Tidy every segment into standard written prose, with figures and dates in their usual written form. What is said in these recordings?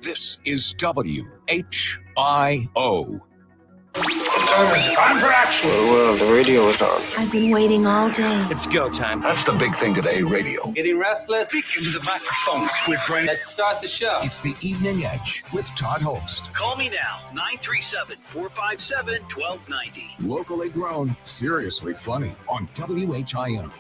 This is WHIO. What time is it? Time for action. Well, the radio is on. I've been waiting all day. It's go time. That's the big thing today, radio. Getting restless? Speak into the microphone, Squid Brain. Let's start the show. It's the Evening Edge with Todd Hollst. Call me now, 937-457-1290. Locally grown, seriously funny on WHIO.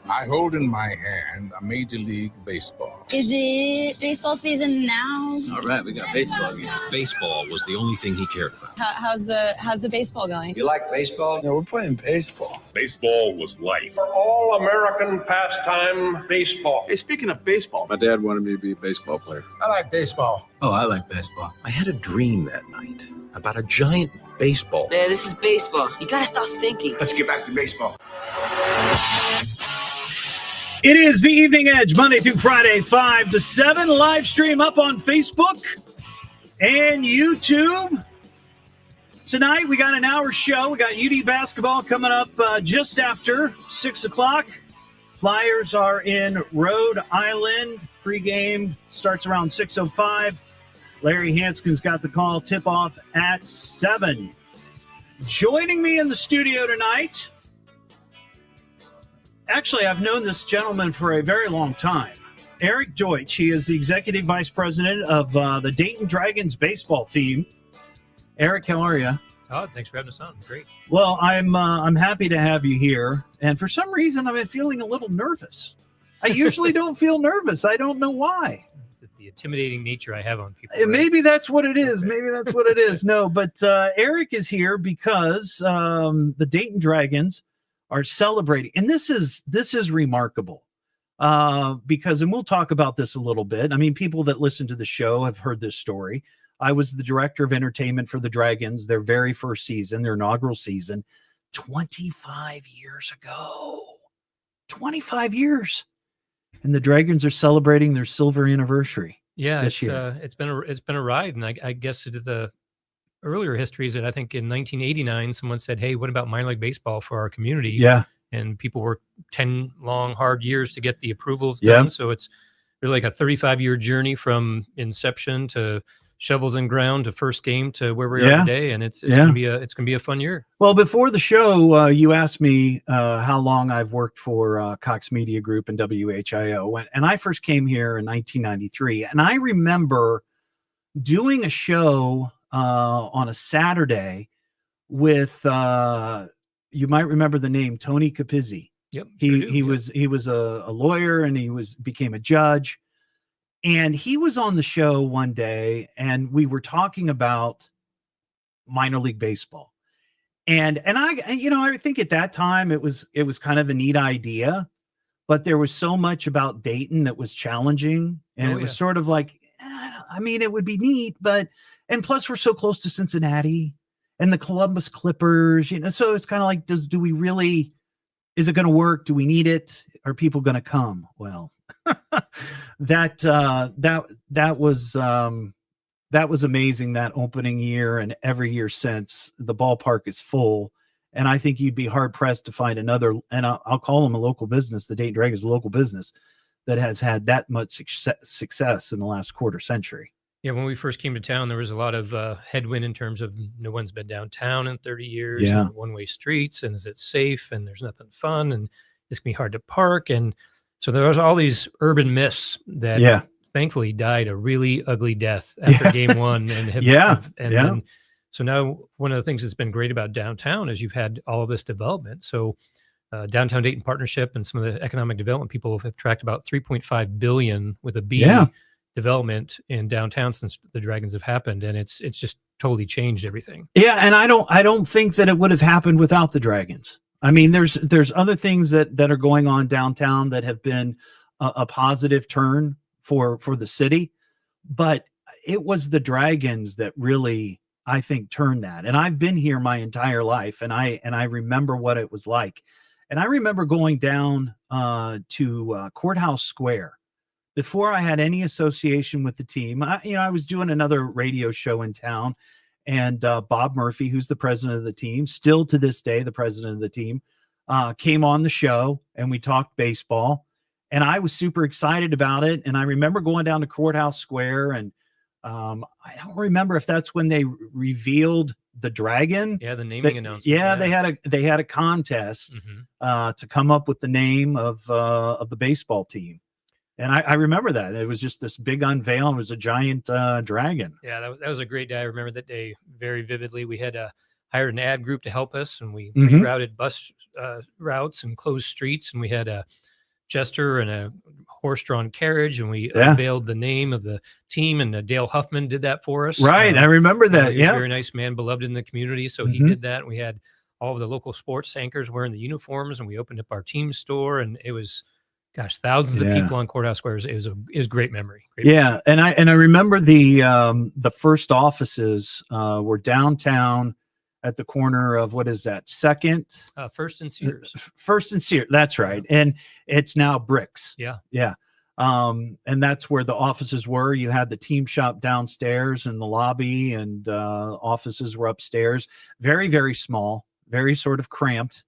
I hold in my hand a Major League Baseball. Is it baseball season now? All right, we got baseball again. Baseball was the only thing he cared about. How's the baseball going? You like baseball? Yeah, we're playing baseball. Baseball was life. For all-American pastime baseball. Hey, speaking of baseball, my dad wanted me to be a baseball player. I like baseball. Oh, I like baseball. I had a dream that night about a giant baseball. Man, this is baseball. You gotta stop thinking. Let's get back to baseball. It is the Evening Edge, Monday through Friday, 5 to 7. Live stream up on Facebook and YouTube. Tonight, we got an hour show. We got UD basketball coming up just after 6 o'clock. Flyers are in Rhode Island. Pregame starts around 6:05. Larry Hanskin's got the call. Tip-off at 7. Joining me in the studio tonight, actually, I've known this gentleman for a very long time. Eric Deutsch. He is the executive vice president of the Dayton Dragons baseball team. Eric, how are you? Todd, thanks for having us on. Great. Well, I'm happy to have you here. And for some reason, I've been feeling a little nervous. I usually don't feel nervous. I don't know why. It's the intimidating nature I have on people. Right? Maybe that's what it is. Maybe that's what it is. No, but Eric is here because the Dayton Dragons are celebrating. And this is remarkable because, and we'll talk about this a little bit. I mean, people that listen to the show have heard this story. I was the director of entertainment for the Dragons, their very first season, their inaugural season, 25 years ago. 25 years. And the Dragons are celebrating their silver anniversary. Yeah, it's been a ride. And I guess the earlier history is that I think in 1989, someone said, hey, what about minor league baseball for our community? Yeah. And people worked 10 long, hard years to get the approvals done. So it's really like a 35-year journey from inception to shovels in ground to first game to where we are today. And it's gonna be a fun year. Well, before the show, you asked me how long I've worked for Cox Media Group and WHIO. And I first came here in 1993. And I remember doing a show on a Saturday with you might remember the name Tony Capizzi. Yep. He was a lawyer and he became a judge, and he was on the show one day and we were talking about minor league baseball. And I think at that time it was kind of a neat idea, but there was so much about Dayton that was challenging, and it was sort of like, I mean, it would be neat, and plus we're so close to Cincinnati and the Columbus Clippers, so it's kind of like, is it going to work? Do we need it? Are people going to come? Well, that was amazing, that opening year, and every year since. The ballpark is full, and I think you'd be hard pressed to find another, and I'll call them a local business, the Dayton Dragons, a local business that has had that much success in the last quarter century. Yeah, when we first came to town, there was a lot of headwind in terms of no one's been downtown in 30 years, and one-way streets, and is it safe, and there's nothing fun, and it's going to be hard to park. And so there was all these urban myths that thankfully died a really ugly death after game one. And so now one of the things that's been great about downtown is you've had all of this development. So Downtown Dayton Partnership and some of the economic development people have tracked about $3.5 billion with a B development in downtown since the Dragons have happened, and it's just totally changed everything. Yeah, and I don't think that it would have happened without the Dragons. I mean, there's other things that are going on downtown that have been a positive turn for the city, but it was the Dragons that really, I think, turned that. And I've been here my entire life, and I remember what it was like. And I remember going down to Courthouse Square before I had any association with the team. I was doing another radio show in town, and Bob Murphy, who's the president of the team, still to this day the president of the team, came on the show and we talked baseball, and I was super excited about it. And I remember going down to Courthouse Square, and I don't remember if that's when they revealed the dragon. Yeah, the naming announcement. Yeah, they had a contest to come up with the name of the baseball team. And I remember that. It was just this big unveil, and it was a giant dragon. Yeah, that was a great day. I remember that day very vividly. We had hired an ad group to help us, and we rerouted bus routes and closed streets, and we had a jester and a horse-drawn carriage, and we unveiled the name of the team, and Dale Huffman did that for us. Right, I remember that. He was a very nice man, beloved in the community, so he did that. And we had all of the local sports anchors wearing the uniforms, and we opened up our team store, and it was, gosh, thousands of people on Courthouse Square. It was a great memory. And I remember the first offices were downtown at the corner of, what is that, First and Sears. First and Sears, that's right. And it's now Bricks. Yeah. And that's where the offices were. You had the team shop downstairs in the lobby, and offices were upstairs. Very, very small, very sort of cramped.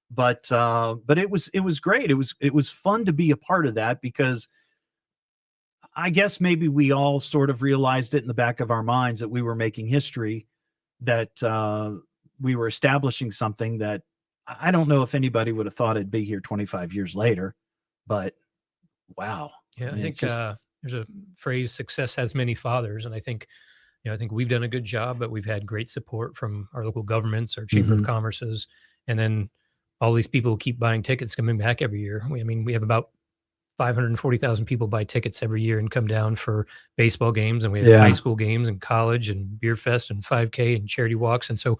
But it was great. It was fun to be a part of that, because I guess maybe we all sort of realized it in the back of our minds that we were making history, that we were establishing something that I don't know if anybody would have thought it'd be here 25 years later, but wow. Yeah, I think there's a phrase, success has many fathers. And I think we've done a good job, but we've had great support from our local governments, our Chamber of Commerce's, and then all these people who keep buying tickets coming back every year. We have about 540,000 people buy tickets every year and come down for baseball games, and we have high school games and college and beer fest and 5K and charity walks. And so,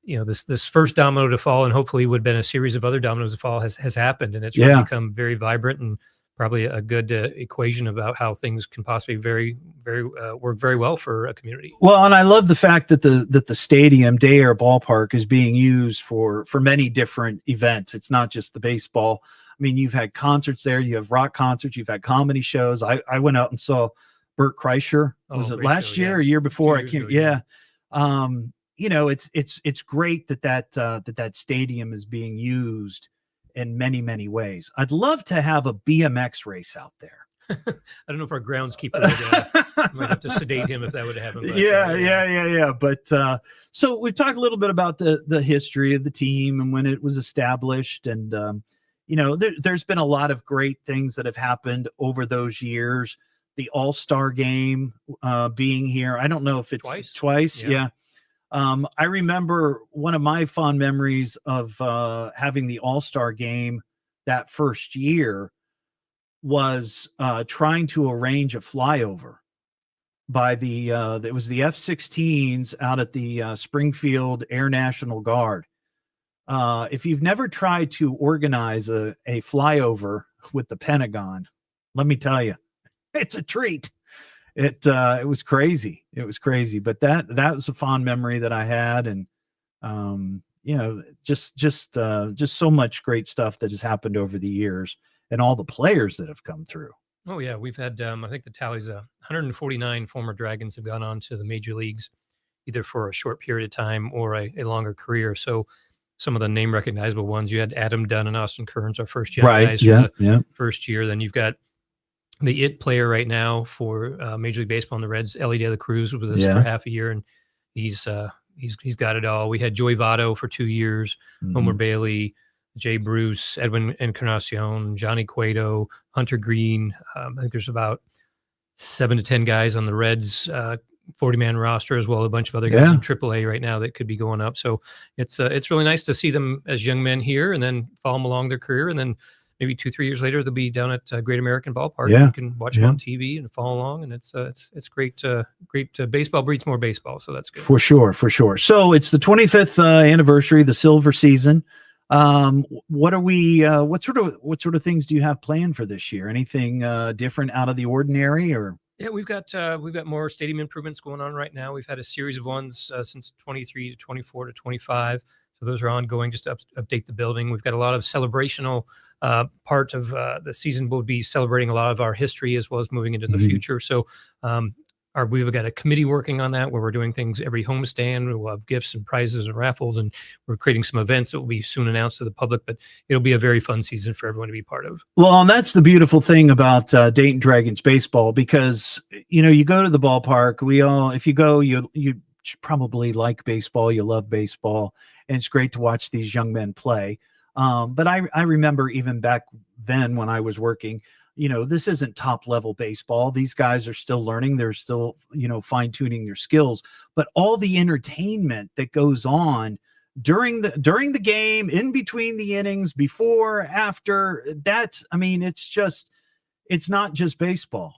this first domino to fall, and hopefully would have been a series of other dominoes to fall, has happened. And it's really become very vibrant, and probably a good equation about how things can possibly work very well for a community. Well, and I love the fact that the stadium, Day Air Ballpark, is being used for many different events. It's not just the baseball. I mean, you've had concerts there, you have rock concerts, you've had comedy shows. I went out and saw Bert Kreischer. Was it last year or year before? I can't. It's great that stadium is being used in many, many ways. I'd love to have a BMX race out there. I don't know if our groundskeeper might have to sedate him if that would happen. But, yeah. But so we've talked a little bit about the history of the team and when it was established, and there's been a lot of great things that have happened over those years. The All-Star game being here. I don't know if it's twice. Yeah. I remember one of my fond memories of having the All-Star game that first year was trying to arrange a flyover by it was the F-16s out at the Springfield Air National Guard. If you've never tried to organize a flyover with the Pentagon, let me tell you, it's a treat. It was crazy. It was crazy, but that was a fond memory that I had. And, just so much great stuff that has happened over the years, and all the players that have come through. Oh yeah. We've had, I think the tally's 149 former Dragons have gone on to the major leagues, either for a short period of time or a longer career. So some of the name recognizable ones, you had Adam Dunn and Austin Kearns, our first young guys first year. Then you've got the it player right now for Major League Baseball and the Reds, Ellie De La Cruz, was with us for half a year, and he's got it all. We had Joey Votto for 2 years, Homer Bailey, Jay Bruce, Edwin Encarnacion, Johnny Cueto, Hunter Green. I think there's about 7 to 10 guys on the Reds 40-man roster, as well as a bunch of other guys in AAA right now that could be going up. So it's really nice to see them as young men here, and then follow them along their career, and then maybe 2-3 years later, they'll be down at Great American Ballpark. You can watch them on TV and follow along, and it's great. Great baseball breeds more baseball, so that's good. For sure. So it's the 25th anniversary, the silver season. What sort of things do you have planned for this year? Anything different out of the ordinary, or? Yeah, we've got more stadium improvements going on right now. We've had a series of ones since 23 to 24 to 25. So those are ongoing, just to update the building. We've got a lot of celebrational part of the season. We'll be celebrating a lot of our history as well as moving into the future. So we've got a committee working on that where we're doing things every homestand. We'll have gifts and prizes and raffles, and we're creating some events that will be soon announced to the public, but it'll be a very fun season for everyone to be part of. Well, and that's the beautiful thing about Dayton Dragons baseball, because, you go to the ballpark, if you go, you probably like baseball, you love baseball, and it's great to watch these young men play. But I remember even back then when I was working, this isn't top level baseball. These guys are still learning. They're still, fine tuning their skills, but all the entertainment that goes on during the game, in between the innings, before, after that. I mean, it's not just baseball,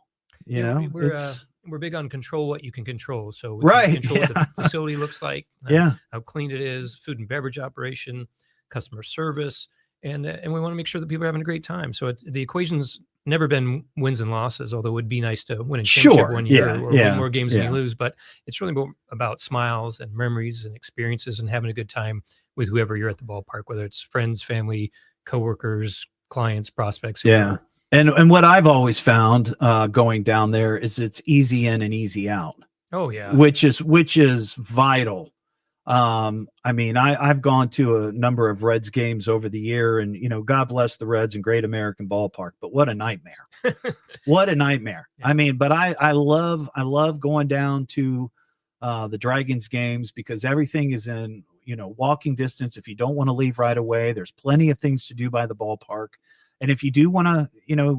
we're big on control what you can control. So we right. can control what the facility looks like, how clean it is, food and beverage operation, customer service, and we want to make sure that people are having a great time. So the equation's never been wins and losses, although it would be nice to win a championship one year or win more games than you lose. But it's really more about smiles and memories and experiences and having a good time with whoever you're at the ballpark, whether it's friends, family, coworkers, clients, prospects. Whoever. And what I've always found going down there is it's easy in and easy out. Oh yeah. Which is vital. I mean, I've gone to a number of Reds games over the year, and, God bless the Reds and Great American Ballpark, but what a nightmare. What a nightmare. Yeah. I mean, but I love going down to the Dragons games, because everything is in, walking distance. If you don't want to leave right away, there's plenty of things to do by the ballpark. And if you do want to,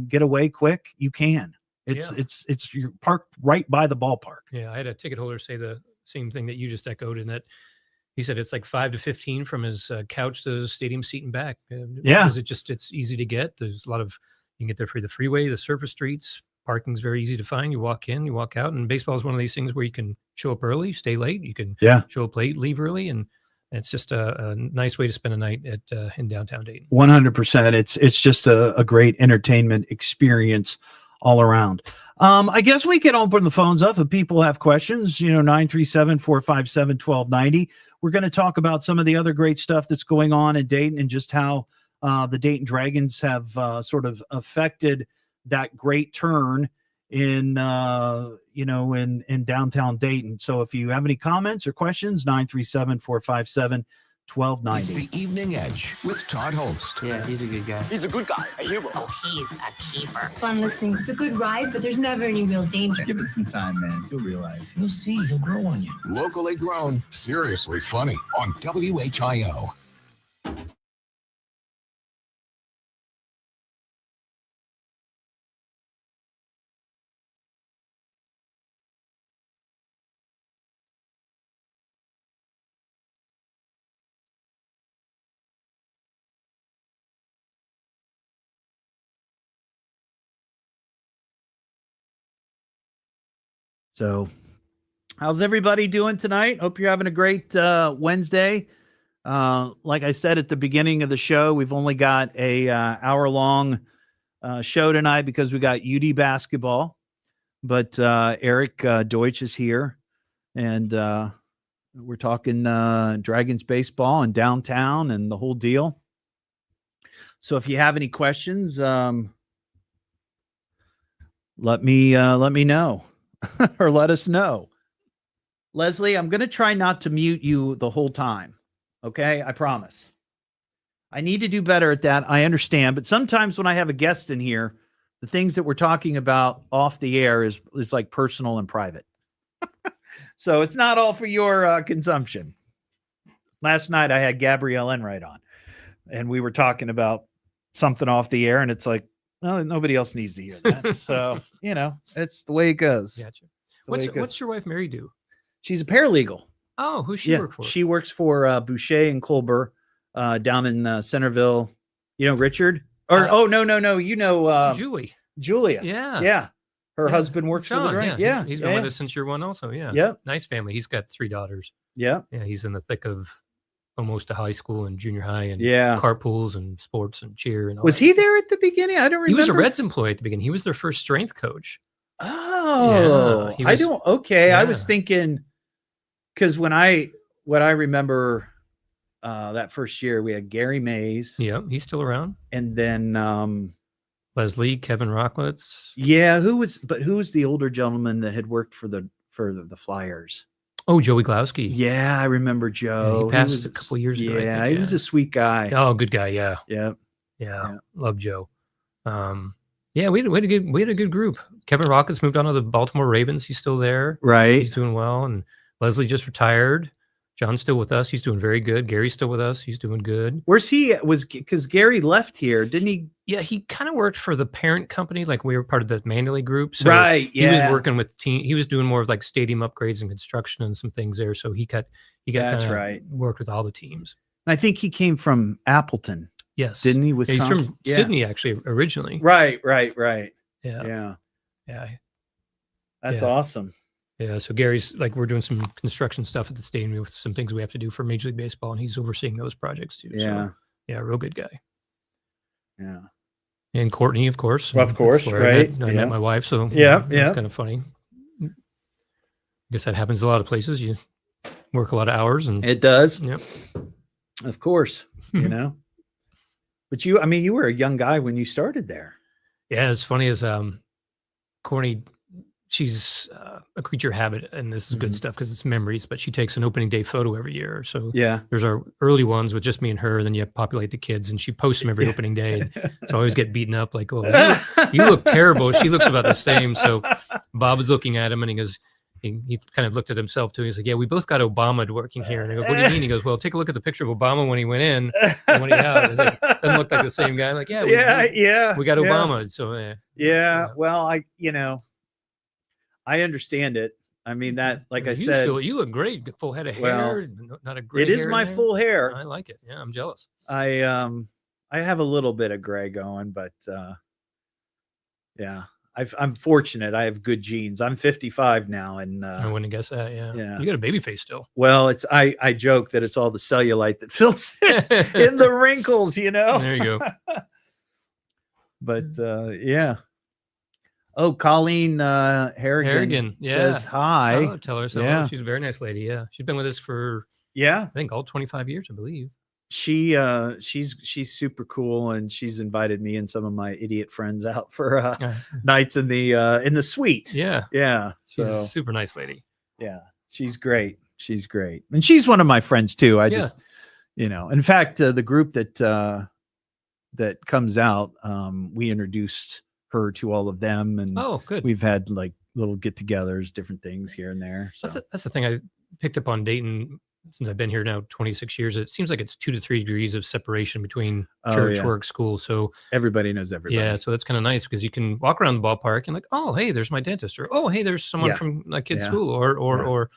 get away quick, you can. It's you're parked right by the ballpark. Yeah. I had a ticket holder say the same thing that you just echoed, in that he said it's like 5 to 15 from his couch to the stadium seat and back. Because it's easy to get. There's a lot of, you can get there through the freeway, the surface streets. Parking's very easy to find. You walk in, you walk out, and baseball is one of these things where you can show up early, stay late. You can show up late, leave early, and it's just a nice way to spend a night in downtown Dayton. 100%. It's just a great entertainment experience all around. I guess we can open the phones up if people have questions, 937-457-1290. We're going to talk about some of the other great stuff that's going on in Dayton, and just how the Dayton Dragons have sort of affected that great turn in downtown Dayton. So if you have any comments or questions, 937-457-1290. It's the Evening Edge with Todd Hollst. Yeah, he's a good guy. He's a good guy, a hero. Oh, he's a keeper. It's fun listening. It's a good ride, but there's never any real danger. Give it some time, man. You'll realize. You'll see. He'll grow on you. Locally grown, seriously funny on WHIO. So how's everybody doing tonight? Hope you're having a great Wednesday. Like I said at the beginning of the show, we've only got a hour-long show tonight because we got UD basketball. But Eric Deutsch is here, and we're talking Dragons baseball and downtown and the whole deal. So if you have any questions, let me know. Or let us know. Leslie, I'm going to try not to mute you the whole time. Okay? I promise. I need to do better at that. I understand. But sometimes when I have a guest in here, the things that we're talking about off the air is like personal and private. So it's not all for your consumption. Last night I had Gabrielle Enright on, and we were talking about something off the air, and it's like, well, nobody else needs to hear that. So, it's the way it goes. Gotcha. What's your wife Mary do? She's a paralegal. Oh, who's she work for? She works for Boucher and Colbert down in Centerville. Richard? Or no. Julie. Julia. Yeah. Her husband works for the Dragons. Yeah. He's been with us since year one also. Yeah. Yep. Nice family. He's got 3 daughters. Yeah. Yeah. He's in the thick of almost to high school and junior high and carpools and sports and cheer and all. Was he there at the beginning? I don't remember. He was a Reds employee at the beginning. He was their first strength coach. Oh, yeah, I was thinking, because what I remember that first year, we had Gary Mays. Yeah, he's still around. And then Leslie, Kevin Rocklitz. Yeah, who was the older gentleman that had worked for the Flyers? Oh, Joey Glowski. Yeah, I remember Joe. Yeah, he passed a couple years ago. Yeah, he was a sweet guy. Oh, good guy. Yeah. Yeah. Love Joe. Yeah, we had a good group. Kevin Rocklitz moved on to the Baltimore Ravens. He's still there. Right. He's doing well. And Leslie just retired. John's still with us. He's doing very good. Gary's still with us. He's doing good. Where's he? Because Gary left here, didn't he? Yeah, he kind of worked for the parent company. Like we were part of the Mandalay group. So right. Yeah. He was working with team. He was doing more of like stadium upgrades and construction and some things there. So he got That's right. Worked with all the teams. I think he came from Appleton. Yes. Didn't he? Wisconsin? He's from Sydney actually originally. Right. Yeah. That's awesome. Yeah, so Gary's like we're doing some construction stuff at the stadium with some things we have to do for Major League Baseball, and he's overseeing those projects too. Yeah, so, yeah, real good guy. Yeah, and Courtney, of course, right? I met my wife, so yeah, it's kind of funny. I guess that happens a lot of places. You work a lot of hours, and it does. Yep, of course, But you were a young guy when you started there. Yeah, as funny as Courtney. She's a creature of habit, and this is good stuff because it's memories, but she takes an opening day photo every year. So there's our early ones with just me and her, and then you populate the kids, and she posts them every opening day. So I always get beaten up like, oh, you look terrible. She looks about the same. So Bob is looking at him, and he goes, he kind of looked at himself too. He's like, yeah, we both got Obama working here. And I go, what do you mean? He goes, well, take a look at the picture of Obama when he went in and when he out. It's like, doesn't look like the same guy. I'm like, we got Obama. So well, I understand it. I mean that, like I said, you look great. Full head of hair, not a gray. It is my full hair. I like it. Yeah, I'm jealous. I have a little bit of gray going, but I'm fortunate. I have good genes. I'm 55 now, and I wouldn't guess that. Yeah, you got a baby face still. Well, I joke that it's all the cellulite that fills in the wrinkles. There you go. But Oh, Colleen Harrigan says hi. Oh, tell her so. Yeah. She's a very nice lady. Yeah. She's been with us for I think all 25 years, I believe. She's super cool, and she's invited me and some of my idiot friends out for nights in the suite. Yeah. Yeah. She's a super nice lady. Yeah. She's great. And she's one of my friends too. I just in fact, the group that comes out, we introduced her to all of them, and good. We've had like little get-togethers, different things here and there. So that's the thing I picked up on Dayton since I've been here now 26 years. It seems like it's 2 to 3 degrees of separation between church, work, school. So everybody knows everybody. Yeah, so that's kind of nice because you can walk around the ballpark and like, oh, hey, there's my dentist, or oh, hey, there's someone from my kid's school, or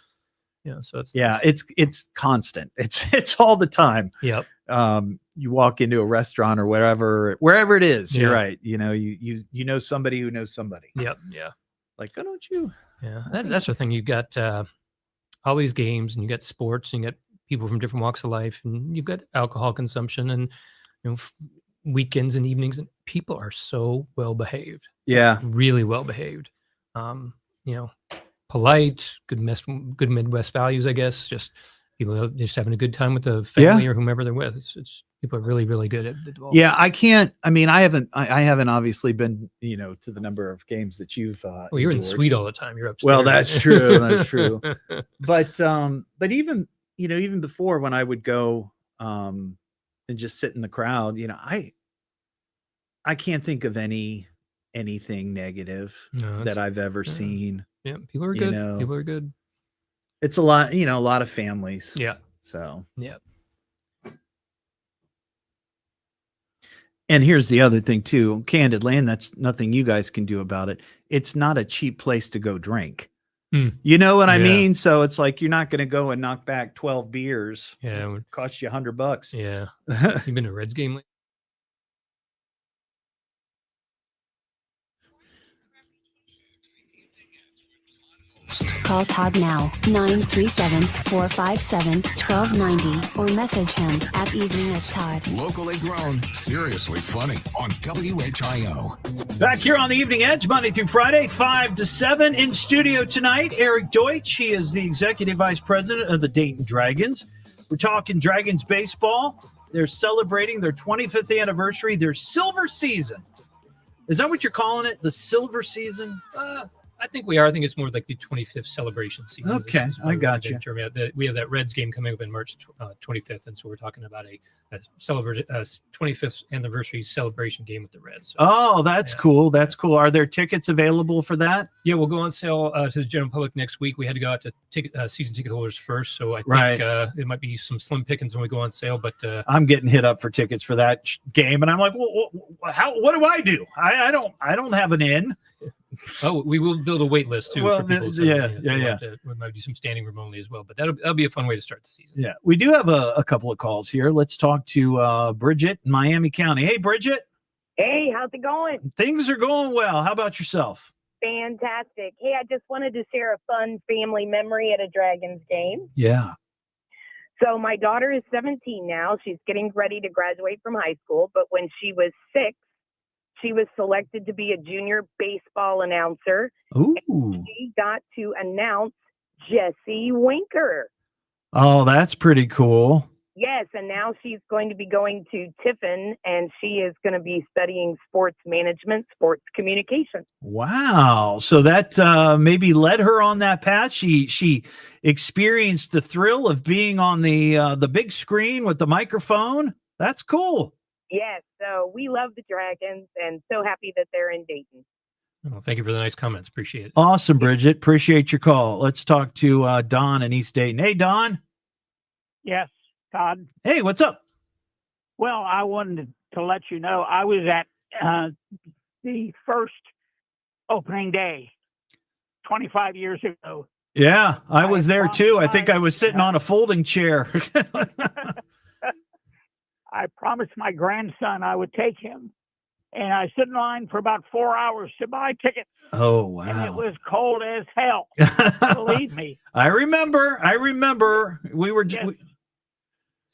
so it's constant. It's all the time. Yep. You walk into a restaurant or wherever it is, you're right. You know somebody who knows somebody. Yep. Yeah. Like, oh, don't you? Yeah. That's the thing. You've got all these games, and you got sports, and you got people from different walks of life, and you've got alcohol consumption, and weekends and evenings, and people are so well behaved. Yeah. Really well behaved. Polite, good Midwest values, I guess. Just people just having a good time with the family or whomever they're with. It's people are really, really good at it. Yeah, I haven't obviously been, to the number of games that you've. Well, you're in suite all the time. You're upstairs. Well, that's true. That's true. But even before, when I would go and just sit in the crowd, I can't think of anything negative that I've ever seen. Yeah, people are good. People are good. It's a lot, a lot of families. Yeah. So. Yeah. And here's the other thing too, Candid Land, that's nothing you guys can do about it. It's not a cheap place to go drink. You know what I mean? So it's like, you're not going to go and knock back 12 beers. Yeah. It would cost you $100. Yeah. You've been to Reds game? Call Todd now, 937-457-1290, or message him at evening@Todd. Locally grown, seriously funny on WHIO. Back here on the Evening Edge, Monday through Friday, 5 to 7. In studio tonight, Eric Deutsch. He is the Executive Vice President of the Dayton Dragons. We're talking Dragons baseball. They're celebrating their 25th anniversary, their silver season. Is that what you're calling it? The silver season? I think we are. I think it's more like the 25th celebration season. Okay, I got you. We have that Reds game coming up in March 25th, and so we're talking about a 25th anniversary celebration game with the Reds. So, oh, that's cool. That's cool. Are there tickets available for that? Yeah, we'll go on sale to the general public next week. We had to go out to season ticket holders first, so I think it might be some slim pickings when we go on sale. But I'm getting hit up for tickets for that game, and I'm like, well, what do I do? I don't have an in. Oh, we will build a wait list too. Well, for people, we might do some standing room only as well, but that'll be a fun way to start the season. Yeah, we do have a couple of calls here. Let's talk to Bridget in Miami County. Hey, Bridget. Hey, how's it going? Things are going well. How about yourself? Fantastic. Hey, I just wanted to share a fun family memory at a Dragons game. Yeah. So my daughter is 17 now. She's getting ready to graduate from high school, but when she was 6, she was selected to be a junior baseball announcer. Ooh. And she got to announce Jesse Winker. Oh, that's pretty cool. Yes, and now she's going to be going to Tiffin, and she is going to be studying sports management, sports communication. Wow. So that maybe led her on that path. She experienced the thrill of being on the big screen with the microphone. That's cool. Yes, so we love the Dragons and so happy that they're in Dayton. Well, thank you for the nice comments. Appreciate it. Awesome, Bridget. Appreciate your call. Let's talk to Don in East Dayton. Hey, Don. Yes, Todd. Hey, what's up? Well, I wanted to let you know I was at the first opening day 25 years ago. Yeah, I was there too. I think I was sitting on a folding chair. I promised my grandson I would take him, and I stood in line for about 4 hours to buy tickets. Oh, wow. And it was cold as hell. Believe me. I remember. We were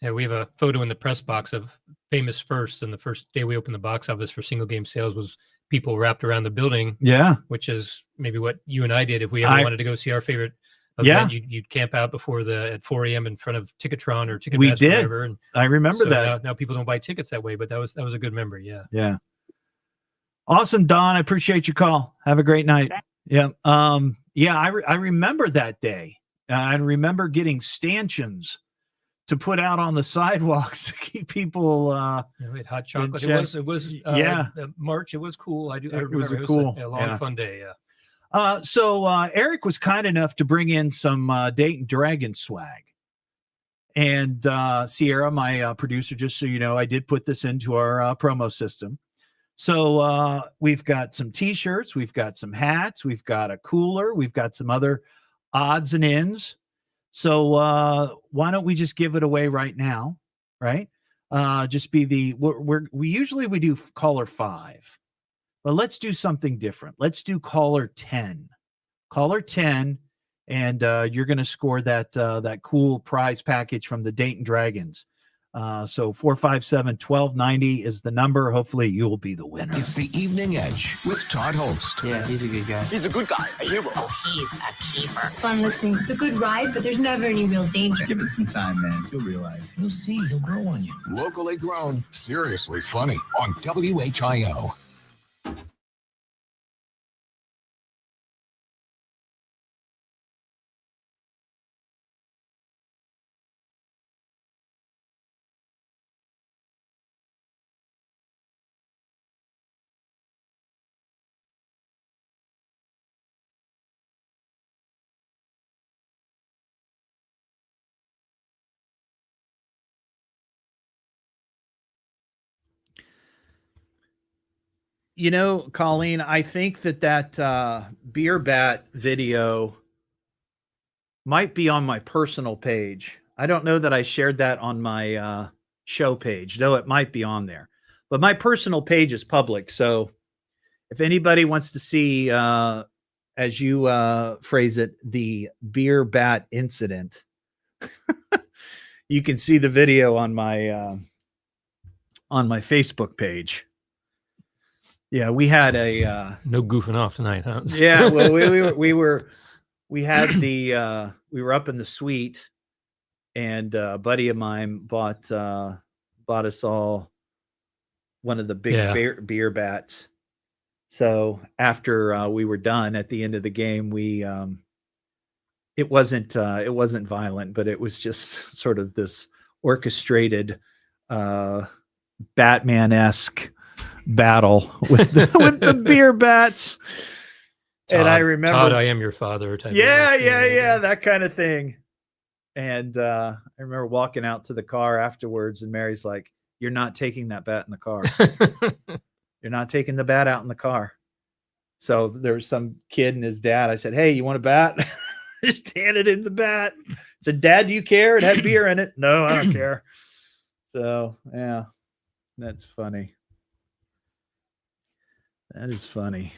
we have a photo in the press box of famous firsts, and the first day we opened the box office for single game sales was people wrapped around the building. Yeah. Which is maybe what you and I did if we ever wanted to go see our favorite event. You'd camp out at 4 a.m. in front of Ticketron or Ticketmaster. We did. Whatever, and I remember that. Now people don't buy tickets that way, but that was a good memory. Yeah. Yeah. Awesome, Don. I appreciate your call. Have a great night. Yeah. I remember that day. I remember getting stanchions to put out on the sidewalks to keep people. We had hot chocolate. It was March. It was cool. I remember. It was a long fun day. Yeah. So Eric was kind enough to bring in some Dayton Dragons swag. And Sierra, my producer, just so you know, I did put this into our promo system. So we've got some T-shirts, we've got some hats, we've got a cooler, we've got some other odds and ends. So why don't we just give it away right now, right? Just be we usually do caller 5. But let's do something different. Let's do caller 10. Caller 10, and you're going to score that cool prize package from the Dayton Dragons. So 457-1290 is the number. Hopefully you'll be the winner. It's the Evening Edge with Todd Hollst. Yeah, he's a good guy. He's a good guy, a hero. Oh, he's a keeper. It's fun listening. It's a good ride, but there's never any real danger. Give it some time, man. You'll realize. You'll see. He'll grow on you. Locally grown, seriously funny on WHIO. You know, Colleen, I think that beer bat video might be on my personal page. I don't know that I shared that on my show page, though it might be on there. But my personal page is public. So if anybody wants to see, as you phrase it, the beer bat incident, you can see the video on my Facebook page. Yeah, we had a no goofing off tonight, huh? Yeah, well, we were up in the suite, and a buddy of mine bought us all one of the big beer bats, So after we were done at the end of the game, we it wasn't violent, but it was just sort of this orchestrated Batman-esque battle with the beer bats. And I remember, Todd, I am your father. Type yeah, that kind of thing. And I remember walking out to the car afterwards, and Mary's like, "You're not taking that bat in the car. You're not taking the bat out in the car." So there was some kid and his dad. I said, "Hey, you want a bat?" Just handed him the bat. I said, "Dad, do you care? It had beer in it." "No, I don't care." So yeah, that's funny. That is funny.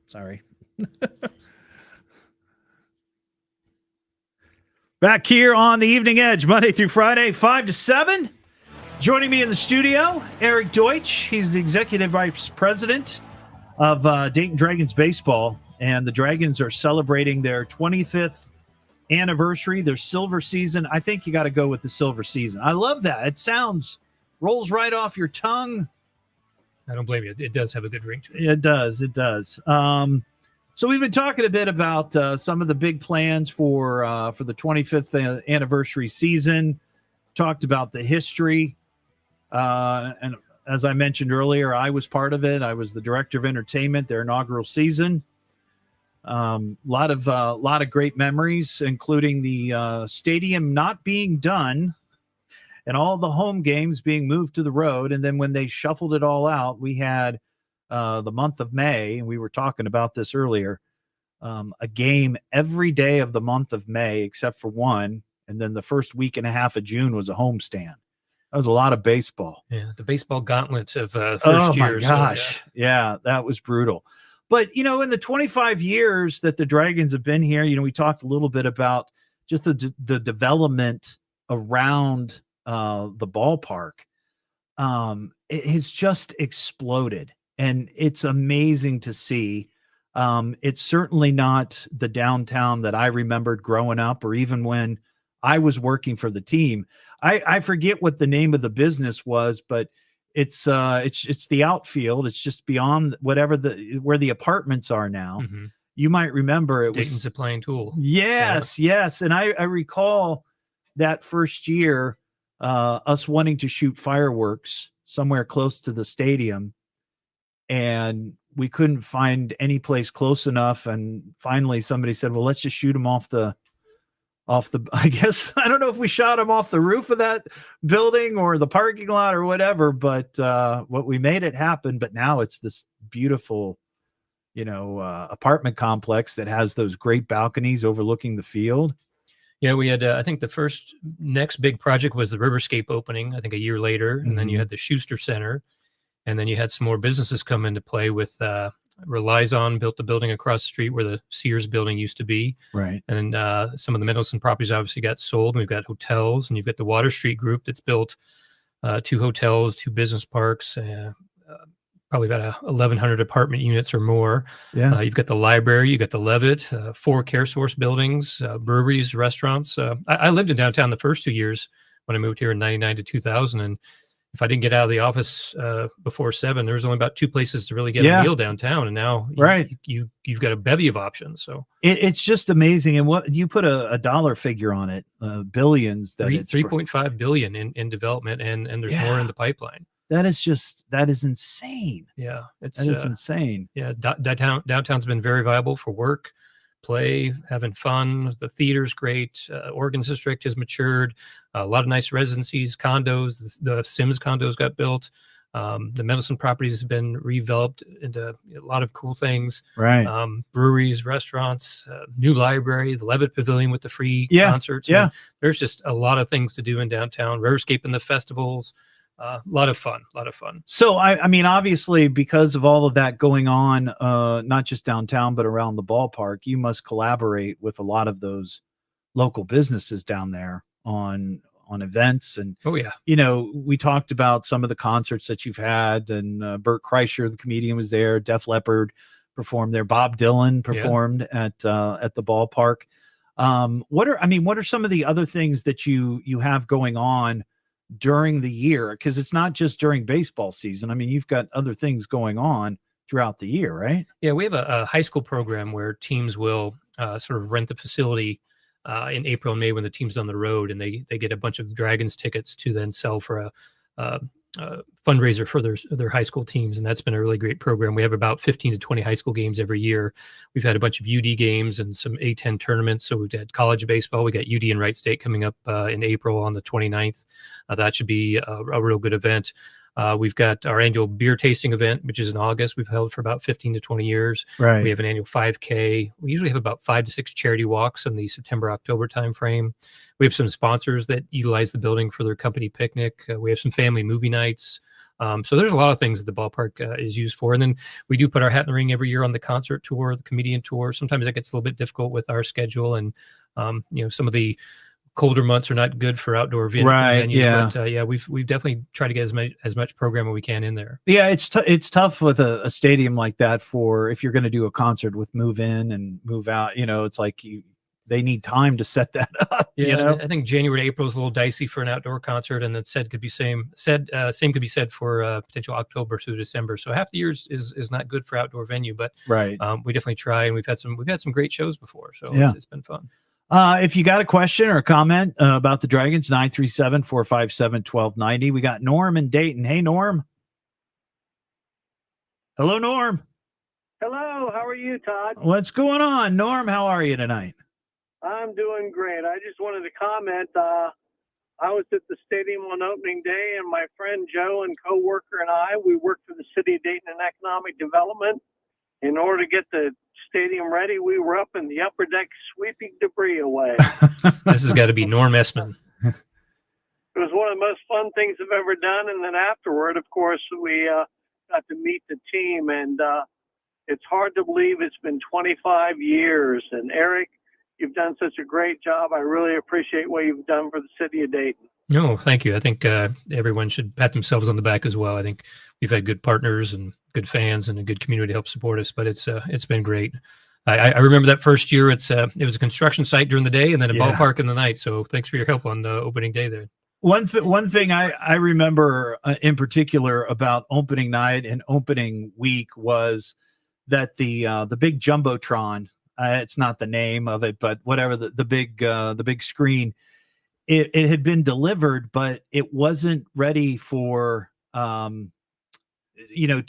Sorry. Back here on the Evening Edge, Monday through Friday, 5 to 7. Joining me in the studio, Eric Deutsch. He's the Executive Vice President of Dayton Dragons Baseball. And the Dragons are celebrating their 25th anniversary, their silver season. I think you got to go with the silver season. I love that. It rolls right off your tongue. I don't blame you. It does have a good ring to it. It does. It does. So we've been talking a bit about some of the big plans for the 25th anniversary season. Talked about the history, and as I mentioned earlier, I was part of it. I was the director of entertainment their inaugural season. Lot of great memories, including the stadium not being done and all the home games being moved to the road. And then when they shuffled it all out, we had the month of May, and we were talking about this earlier, a game every day of the month of May except for one, and then the first week and a half of June was a homestand. That was a lot of baseball. Yeah, the baseball gauntlet of first Oh, my year. gosh. Yeah, that was brutal. But, in the 25 years that the Dragons have been here, we talked a little bit about just the development around the ballpark. It has just exploded. And it's amazing to see. It's certainly not the downtown that I remembered growing up, or even when I was working for the team. I forget what the name of the business was, but it's the outfield. It's just beyond where the apartments are now. Mm-hmm. You might remember it Dayton was Supplying Tool. Yes, yes. And I recall that first year, us wanting to shoot fireworks somewhere close to the stadium. And we couldn't find any place close enough. And finally somebody said, well, let's just shoot them off the, I guess, I don't know if we shot them off the roof of that building or the parking lot or whatever, but what we made it happen. But now it's this beautiful, apartment complex that has those great balconies overlooking the field. Yeah, we had, I think the next big project was the Riverscape opening, I think a year later. And then you had the Schuster Center. And then you had some more businesses come into play with Relizon built the building across the street where the Sears building used to be. Right. And some of the Mendelsohn properties obviously got sold. And we've got hotels, and you've got the Water Street Group that's built 2 hotels, 2 business parks, probably about 1,100 apartment units or more. Yeah. You've got the library, you got the Levitt, 4 Care Source buildings, breweries, restaurants. I lived in downtown the first 2 years when I moved here in 99 to 2000. And if I didn't get out of the office before 7, there was only about 2 places to really get a meal downtown. And now you've got a bevy of options. So it's just amazing. And what you put a dollar figure on it, billions. That 3.5 billion in development, and there's more in the pipeline. That is insane. Yeah, that is insane. Yeah, downtown's been very viable for work, play, having fun. The theater's great. Oregon's district has matured. A lot of nice residencies, condos. The Sims condos got built. The Mendelsohn properties have been redeveloped into a lot of cool things. Right. Breweries, restaurants, new library, the Levitt Pavilion with the free concerts. Yeah. I mean, there's just a lot of things to do in downtown. Riverscape and the festivals. A lot of fun. So, I mean, obviously, because of all of that going on, not just downtown, but around the ballpark, you must collaborate with a lot of those local businesses down there on events. And, we talked about some of the concerts that you've had, and Bert Kreischer, the comedian, was there. Def Leppard performed there. Bob Dylan performed at the ballpark. What are some of the other things that you have going on during the year? Because it's not just during baseball season. I mean, you've got other things going on throughout the year, right? Yeah, we have a high school program where teams will sort of rent the facility in April and May when the team's on the road, and they get a bunch of Dragons tickets to then sell for a fundraiser for their high school teams. And that's been a really great program. We have about 15 to 20 high school games every year. We've had a bunch of UD games and some A10 tournaments. So we've had college baseball. We got UD and Wright State coming up in April on the 29th. That should be a real good event. We've got our annual beer tasting event, which is in August. We've held for about 15 to 20 years. Right. We have an annual 5K. We usually have about 5 to 6 charity walks in the September-October timeframe. We have some sponsors that utilize the building for their company picnic. We have some family movie nights. So there's a lot of things that the ballpark is used for. And then we do put our hat in the ring every year on the concert tour, the comedian tour. Sometimes that gets a little bit difficult with our schedule. And, some of the colder months are not good for outdoor venues. Yeah. But we've definitely tried to get as much program as we can in there. Yeah, it's tough with a stadium like that for if you're going to do a concert with move in and move out. It's like they need time to set that up. Yeah, I think January to April is a little dicey for an outdoor concert, and it same could be said for potential October through December. So half the year is not good for outdoor venue, but right. We definitely try, and we've had some great shows before, so it's been fun. If you got a question or a comment about the Dragons, 937-457-1290. We got Norm in Dayton. Hey, Norm. Hello, Norm. Hello. How are you, Todd? What's going on, Norm? How are you tonight? I'm doing great. I just wanted to comment. I was at the stadium on opening day, and my friend Joe and coworker and we worked for the city of Dayton in economic development. In order to get the stadium ready, we were up in the upper deck sweeping debris away. This has got to be Norm Essman. It was one of the most fun things I've ever done. And then afterward, of course, we got to meet the team. And it's hard to believe it's been 25 years. And Eric, you've done such a great job. I really appreciate what you've done for the city of Dayton. No, thank you. I think everyone should pat themselves on the back as well. I think we've had good partners and good fans and a good community to help support us, but it's been great. I remember that first year. It was a construction site during the day and then a ballpark in the night. So thanks for your help on the opening day there. One thing I remember in particular about opening night and opening week was that the big jumbotron. It's not the name of it, but whatever the big screen. It had been delivered, but it wasn't ready for to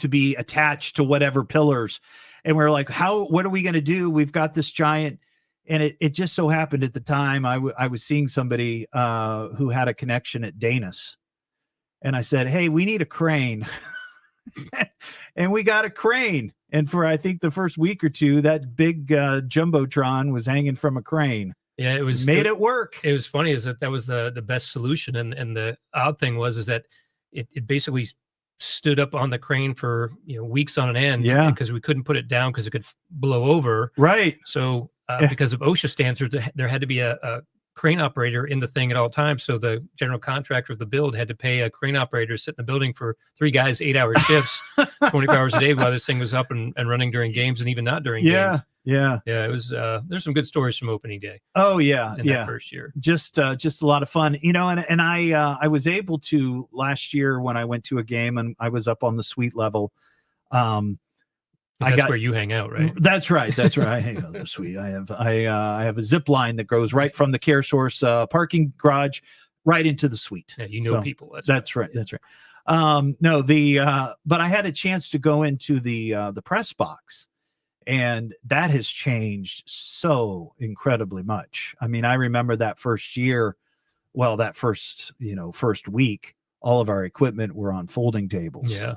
be attached to whatever pillars. And we're like, what are we going to do? We've got this giant, and it just so happened at the time I was seeing somebody who had a connection at Danis, and I said, hey, we need a crane. And we got a crane. And for, I think the first week or two, that big jumbotron was hanging from a crane. Yeah, it it work. It was funny is that was the best solution. And the odd thing was that it basically stood up on the crane for weeks on an end. Yeah, because we couldn't put it down because it could blow over. Right. So because of OSHA standards, there had to be a crane operator in the thing at all times. So the general contractor of the build had to pay a crane operator to sit in the building for 3 guys, 8-hour shifts, 24 hours a day while this thing was up and running during games and even not during games. Yeah. It was, there's some good stories from opening day. Oh yeah. In that first year. Just a lot of fun, and I was able to last year when I went to a game and I was up on the suite level. That's where you hang out, right? That's right. I hang out in the suite. I have a zip line that goes right from the Care Source parking garage right into the suite. Yeah, people. That's right. That's right. But I had a chance to go into the press box, and that has changed so incredibly much. I mean, I remember that first year, that first week, all of our equipment were on folding tables. Yeah.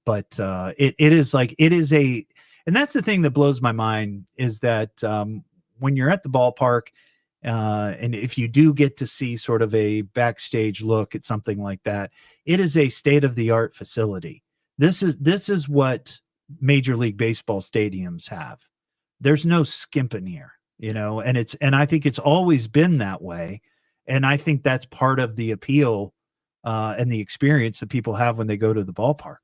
But it is and that's the thing that blows my mind is that when you're at the ballpark, and if you do get to see sort of a backstage look at something like that, it is a state-of-the-art facility. This is what Major League Baseball stadiums have. There's no skimping here, and I think it's always been that way. And I think that's part of the appeal and the experience that people have when they go to the ballpark.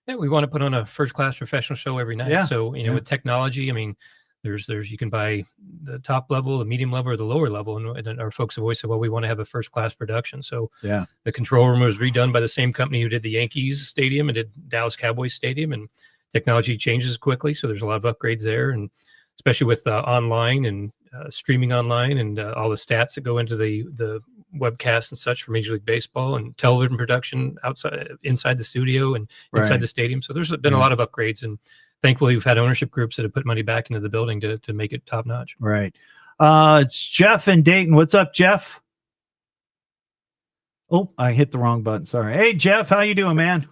Yeah, we want to put on a first-class professional show every night. Yeah. So, with technology, I mean, there's you can buy the top level, the medium level, or the lower level. And our folks have always said, well, we want to have a first-class production. So yeah, the control room was redone by the same company who did the Yankees Stadium and did Dallas Cowboys Stadium. And technology changes quickly, so there's a lot of upgrades there. And especially with online and streaming online and all the stats that go into the webcasts and such for Major League Baseball and television production inside the studio and inside the stadium. So there's been a lot of upgrades, and thankfully we've had ownership groups that have put money back into the building to make it top notch. Right. It's Jeff in Dayton. What's up, Jeff? Oh, I hit the wrong button. Sorry. Hey, Jeff, how you doing, man?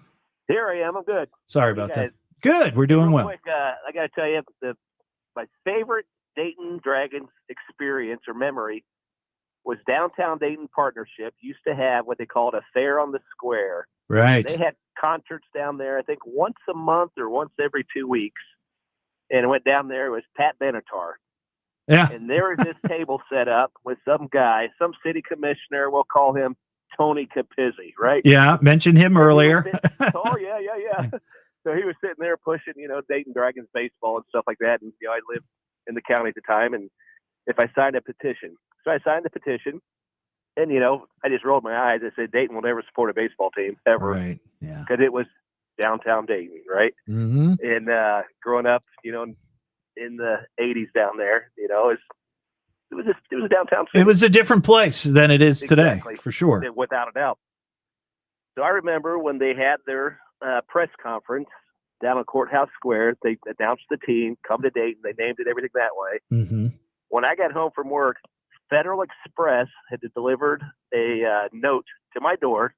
Here I am. I'm good. Sorry about that. Good. We're doing well. Quick, I got to tell you, my favorite Dayton Dragons experience or memory was downtown Dayton Partnership used to have what they called a fair on the square. Right. They had concerts down there, I think once a month or once every 2 weeks. And I went down there. It was Pat Benatar. Yeah. And there was this table set up with some guy, some city commissioner. We'll call him Tony Capizzi, right? Yeah. Mentioned him earlier. Yeah. So he was sitting there pushing, Dayton Dragons baseball and stuff like that. And, I lived in the county at the time. And if I signed a petition. So I signed the petition. And, I just rolled my eyes. I said, Dayton will never support a baseball team ever. Right. Yeah. Because it was downtown Dayton, right? Mm-hmm. And growing up, in the 80s down there, it was a downtown city. It was a different place than it is today, for sure. Without a doubt. So I remember when they had their press conference down on Courthouse Square, they announced the team, come to Dayton. They named it everything that way. Mm-hmm. When I got home from work, Federal Express had delivered a note to my door,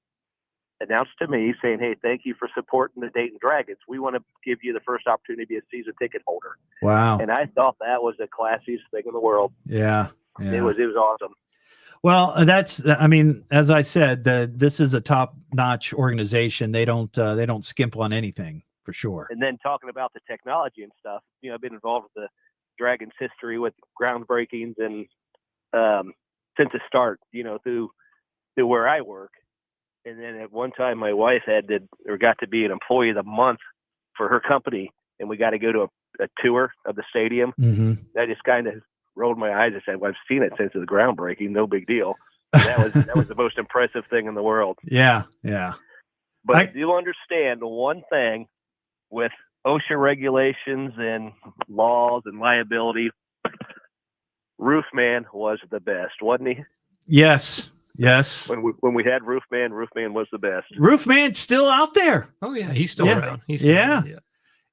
announced to me saying, hey, thank you for supporting the Dayton Dragons. We want to give you the first opportunity to be a season ticket holder. Wow. And I thought that was the classiest thing in the world. Yeah. It was awesome. Well, as I said, this is a top-notch organization. They don't skimp on anything, for sure. And then talking about the technology and stuff, I've been involved with the Dragons history with groundbreakings and since the start, through where I work. And then at one time, my wife got to be an employee of the month for her company, and we got to go to a tour of the stadium. Mm-hmm. I just kind of rolled my eyes and said, "Well, I've seen it since the groundbreaking. No big deal." And that was the most impressive thing in the world. Yeah. But you'll understand one thing with OSHA regulations and laws and liability. Roofman was the best, wasn't he? Yes. When we had Roofman was the best. Roofman's still out there. Oh yeah, he's still around. He's still around.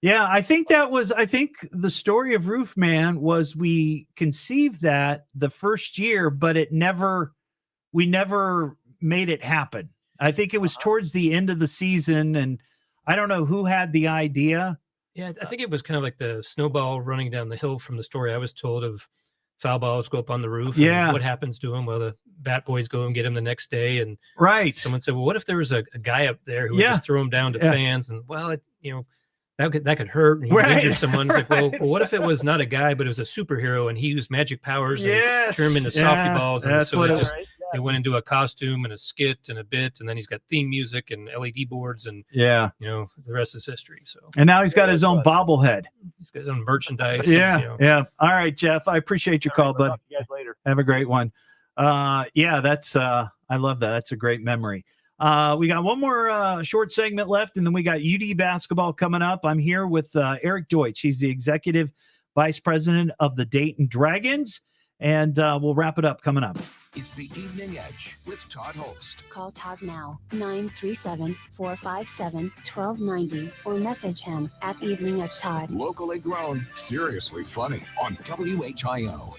Yeah. I think the story of Roofman was we conceived that the first year, but we never made it happen. I think it was towards the end of the season, and I don't know who had the idea. Yeah, I think it was kind of like the snowball running down the hill from the story I was told of foul balls go up on the roof. Yeah. And what happens to him? Well, the bat boys go and get him the next day. And someone said, well, what if there was a guy up there who would just throw him down to fans? And that could hurt and injure someone. It's like, well, what if it was not a guy, but it was a superhero and he used magic powers and turned him into softy balls? And so it went into a costume and a skit and a bit, and then he's got theme music and LED boards, and the rest is history. So and now he's got his own bobblehead. He's got his own merchandise. Yeah. All right, Jeff. I appreciate your call, bud. Talk to you guys later. Have a great one. That's I love that. That's a great memory. We got one more short segment left, and then we got UD basketball coming up. I'm here with Eric Deutsch. He's the executive vice president of the Dayton Dragons, and we'll wrap it up coming up. It's the Evening Edge with Todd Hollst. Call Todd now, 937-457-1290, or message him at Evening Edge Todd. Locally grown, seriously funny on WHIO.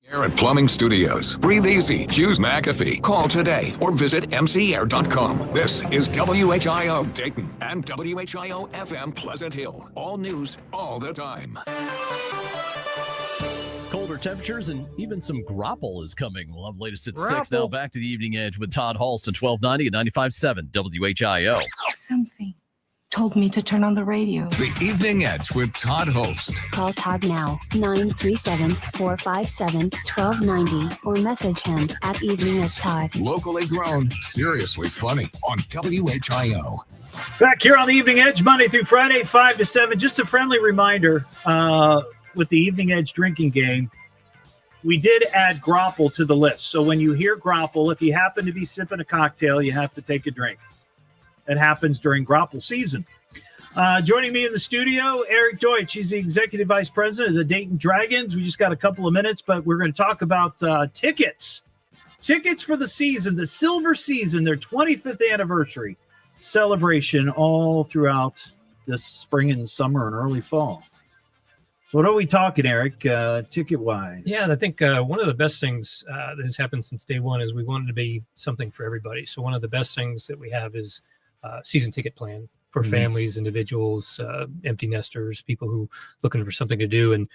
Air and Plumbing Studios. Breathe easy. Choose McAfee. Call today or visit mcair.com. This is WHIO Dayton and WHIO FM Pleasant Hill. All news, all the time. Colder temperatures and even some grapple is coming. We'll have the latest at 6. Grapple. Now back to the Evening Edge with Todd Hollst at 1290 and 95.7 WHIO. Something told me to turn on the radio. The Evening Edge with Todd Hollst. Call Todd now, 937-457-1290, or message him at Evening Edge Todd. Locally grown, seriously funny on WHIO. Back here on the Evening Edge, Monday through Friday, 5 to 7. Just a friendly reminder, with the Evening Edge drinking game, we did add grapple to the list. So when you hear grapple, if you happen to be sipping a cocktail, you have to take a drink. It happens during grapple season. Joining me in the studio, Eric Deutsch. He's the Executive Vice President of the Dayton Dragons. We just got a couple of minutes, but we're going to talk about tickets. Tickets for the season, the Silver Season, their 25th anniversary celebration all throughout this spring and summer and early fall. So what are we talking, Eric, ticket-wise? Yeah, I think one of the best things that has happened since day one is we wanted to be something for everybody. So one of the best things that we have is season ticket plan for families, individuals, empty nesters, people who looking for something to do. And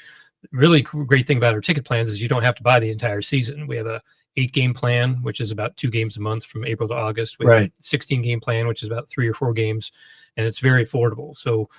really great thing about our ticket plans is you don't have to buy the entire season. We have a 8-game plan, which is about 2 games a month from April to August. We have a 16-game plan, which is about 3 or 4 games, and it's very affordable. So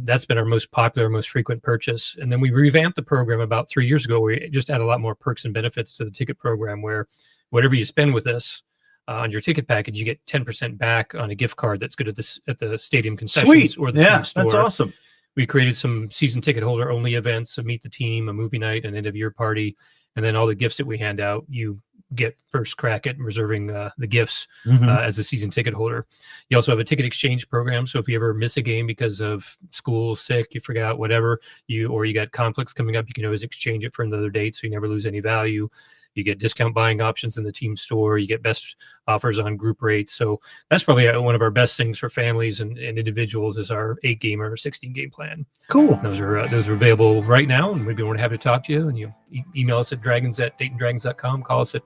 that's been our most popular, most frequent purchase. And then we revamped the program about 3 years ago. We just add a lot more perks and benefits to the ticket program, where whatever you spend with us on your ticket package, you get 10% back on a gift card that's good at the stadium concessions or the team store. That's awesome. We created some season ticket holder only events, a meet the team, a movie night, an end of year party, and then all the gifts that we hand out, you get first crack at reserving the gifts as a season ticket holder. You also have a ticket exchange program. So if you ever miss a game because of school, sick, you forgot, whatever, or you got conflicts coming up, you can always exchange it for another date, so you never lose any value. You get discount buying options in the team store. You get best offers on group rates. So that's probably one of our best things for families and individuals is our 8-game or 16-game plan. Cool. Those are available right now, and we'd be more than happy to talk to you. And you email us at dragons@daytondragons.com. Call us at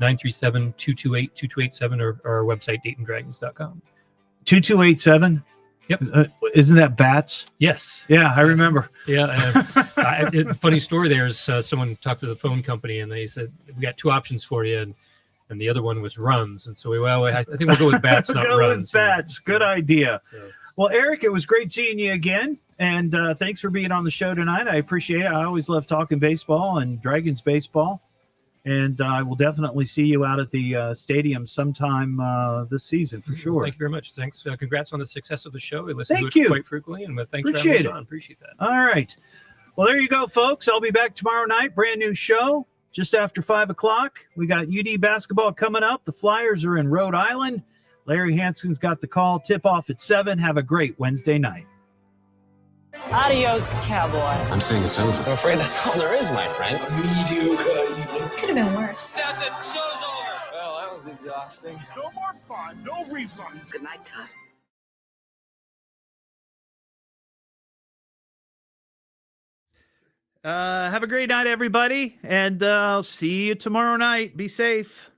937-228-2287 or our website, daytondragons.com. 2287? Yep. Isn't that bats? Yes. Yeah, I remember. Yeah. Funny story there is someone talked to the phone company and they said, we got 2 options for you. And the other one was runs. And so I think we'll go with bats, not go runs. With bats. Good idea. So. Well, Eric, it was great seeing you again. And thanks for being on the show tonight. I appreciate it. I always love talking baseball and Dragons baseball. And I will definitely see you out at the stadium sometime this season for sure. Thank you very much. Thanks. Congrats on the success of the show. We listen to it quite frequently, and thanks for having us on. Appreciate that. All right. Well, there you go, folks. I'll be back tomorrow night. Brand new show just after 5 o'clock. We got UD basketball coming up. The Flyers are in Rhode Island. Larry Hanskin's got the call. Tip off at 7. Have a great Wednesday night. Adios, cowboy. I'm saying it's over. I'm afraid that's all there is, my friend. Could have been worse. Well, that was exhausting. No more fun, no refunds. Good night, Todd. Have a great night, everybody. And I'll see you tomorrow night. Be safe.